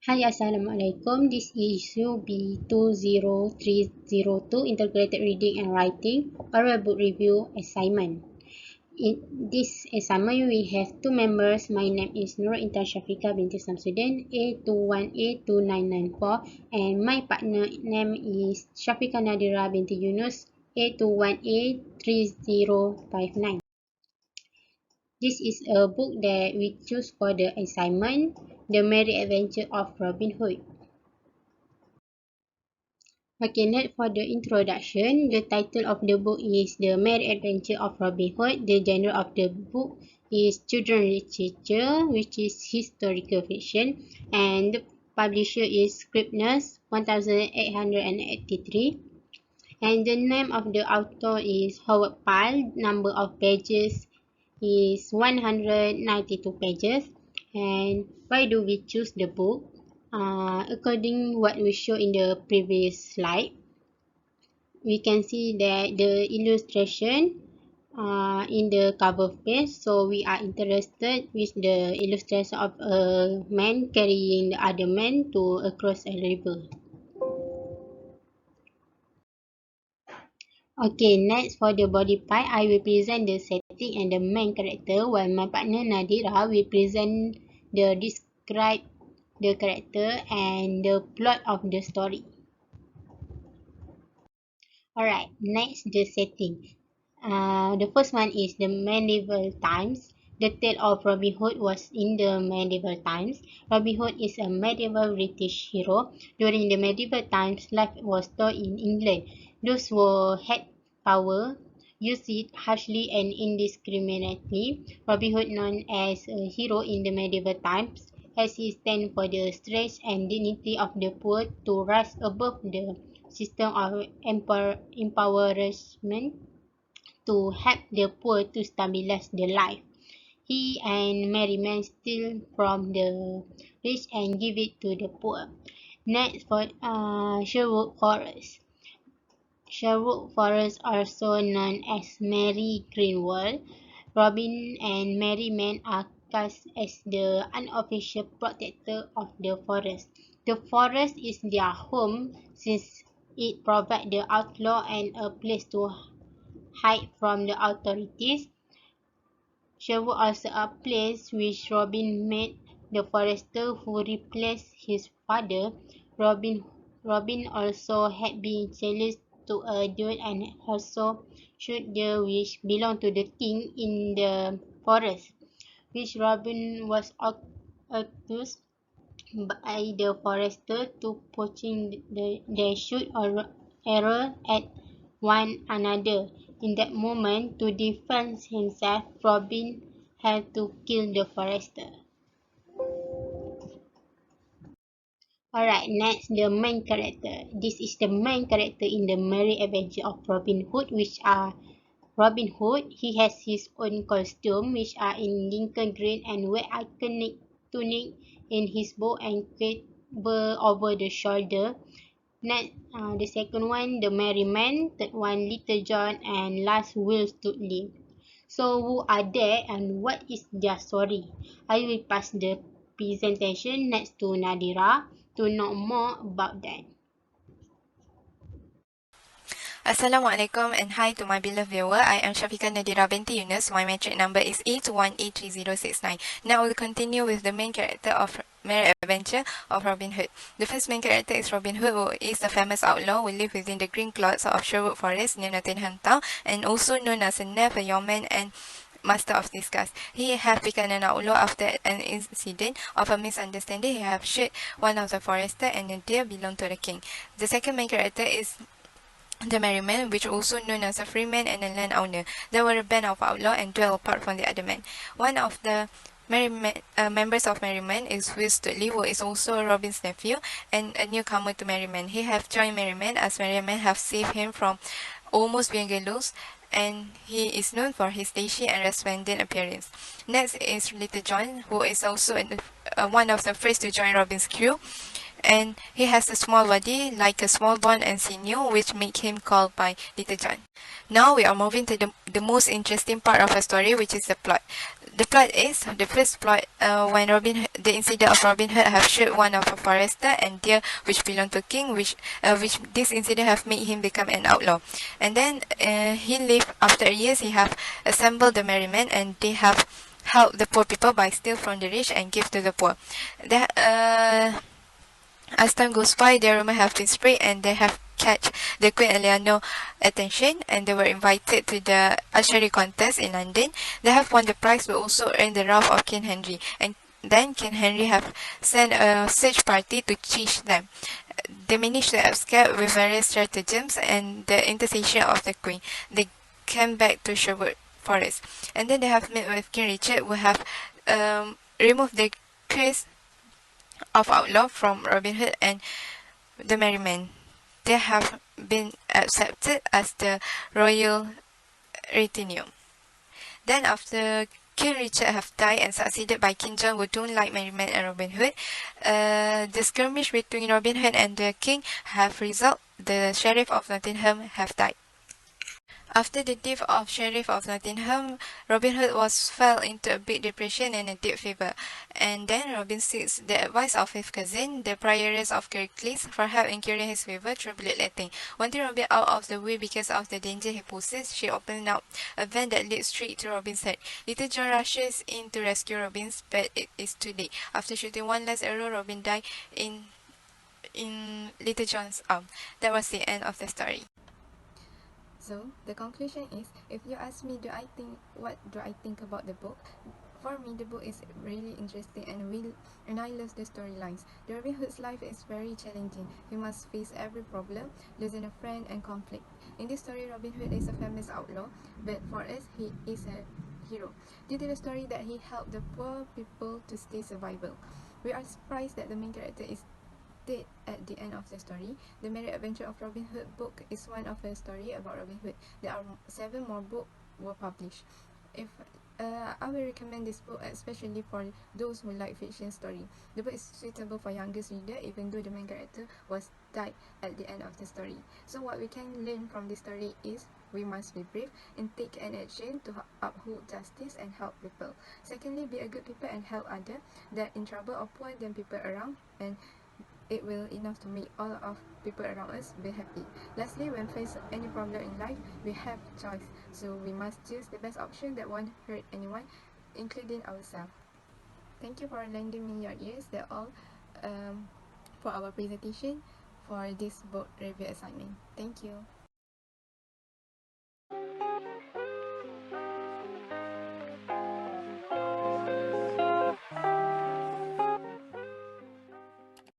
Hi, Assalamualaikum. This is UBI20302 Integrated Reading and Writing Oral Book Review Assignment. In this assignment, we have two members. My name is Nurul, Intan, Syafiqah, Binti, Samsudin, A21A2994, and my partner name is Syafiqah, NADIRA, Binti, YUNUS, A21A3059. This is a book that we choose for the assignment, The Merry Adventure of Robin Hood. Okay, now for the introduction, the title of the book is The Merry Adventure of Robin Hood. The genre of the book is children's literature, which is historical fiction, and the publisher is Scribner's 1883. And the name of the author is Howard Pyle. Number of pages is 192 pages. And why do we choose the book? According what we show in the previous slide, we can see that the illustration in the cover page, so we are interested with the illustration of a man carrying the other man to across a river. Okay, next for the body part, I will present the setting and the main character, while my partner Nadira will present the describe the character and the plot of the story. Alright, next the setting. The first one is the medieval times. The tale of Robin Hood was in the medieval times. Robin Hood is a medieval British hero. During the medieval times, life was told in England. Those who had power used it harshly and indiscriminately. Robin Hood, known as a hero in the medieval times, as he stands for the strength and dignity of the poor to rise above the system of empowerment to help the poor to stabilize their life. He and merrymen steal from the rich and give it to the poor. Next for Sherwood Forest. Sherwood Forest, also known as Merry Greenwald. Robin and merrymen are cast as the unofficial protector of the forest. The forest is their home since it provides the outlaw and a place to hide from the authorities. Sherwood also a place which Robin met the forester who replaced his father. Robin also had been challenged to a duel and also shoot the which belonged to the king in the forest, which Robin was accused by the forester to poaching they shoot or arrow at one another. In that moment, to defend himself, Robin had to kill the forester. Alright, next the main character. This is the main character in the Merry Adventure of Robin Hood, which are Robin Hood. He has his own costume, which are in Lincoln green and wear iconic tunic in his bow and quiver over the shoulder. Next, the second one, the Merry Man. Third one, Little John, and last, Will Studley. So, who are they and what is their story? I will pass the presentation next to Nadira to know more about that. Assalamualaikum and hi to my beloved viewer. I am Syafiqah Nadira Binti Yunus. My metric number is A21A3069. Now we'll continue with the main character of Merry Adventure of Robin Hood. The first main character is Robin Hood, who is a famous outlaw who lives within the green clouds of Sherwood Forest near Nottingham Town, and also known as a knave, a yeoman, and master of disguise. He have become an outlaw after an incident of a misunderstanding. He have shot one of the forester and the deer belonged to the king. The second main character is the merryman, which also known as a freeman and a landowner. They were a band of outlaws and dwelt apart from the other men. One of the members of Merryman is Will Studley, who is also Robin's nephew and a newcomer to Merryman. He have joined Merryman as Merryman have saved him from almost being gallows, and he is known for his flashy and resplendent appearance. Next is Little John, who is also one of the first to join Robin's crew, and he has a small body like a small bone and sinew, which make him called by Little John. Now we are moving to the most interesting part of the story, which is the plot. The plot is the first plot when the incident of Robin Hood have shoot one of a forester and deer which belonged to king, which this incident have made him become an outlaw. And then he lived after years. He have assembled the merry men and they have helped the poor people by steal from the rich and give to the poor. That as time goes by, their rumor have been spread and they have catch the Queen Eleanor attention and they were invited to the archery contest in London. They have won the prize but also earned the wrath of King Henry. And then King Henry have sent a search party to chase them. They managed to escape with various stratagems and the intercession of the Queen. They came back to Sherwood Forest. And then they have met with King Richard who have removed the curse of outlaw from Robin Hood and the Merry Men. They have been accepted as the royal retinue. Then after King Richard have died and succeeded by King John who don't like Merry Men and Robin Hood, the skirmish between Robin Hood and the king have resulted. The Sheriff of Nottingham have died. After the death of Sheriff of Nottingham, Robin Hood was fell into a big depression and a deep fever. And then Robin seeks the advice of his cousin, the prioress of Kirklees, for help in curing his fever through bloodletting. Wanting Robin out of the way because of the danger he poses, she opened up a vent that leads straight to Robin's head. Little John rushes in to rescue Robin, but it is too late. After shooting one last arrow, Robin died in Little John's arm. That was the end of the story. So the conclusion is, if you ask me, what do I think about the book? For me, the book is really interesting and I love the storylines. The Robin Hood's life is very challenging. He must face every problem, losing a friend and conflict. In this story, Robin Hood is a famous outlaw, but for us, he is a hero. Due to the story that he helped the poor people to stay survival. We are surprised that the main character is dead at the end of the story. The Merry Adventure of Robin Hood book is one of a story about Robin Hood. There are 7 more books were published. If I will recommend this book especially for those who like fiction story. The book is suitable for youngest reader even though the main character was died at the end of the story. So what we can learn from this story is we must be brave and take an action to uphold justice and help people. Secondly, be a good people and help others that in trouble or poor than people around, and it will enough to make all of people around us be happy. Lastly, when faced any problem in life, we have choice, so we must choose the best option that won't hurt anyone, including ourselves. Thank you for lending me your ears. That's all for our presentation for this book review assignment. Thank you.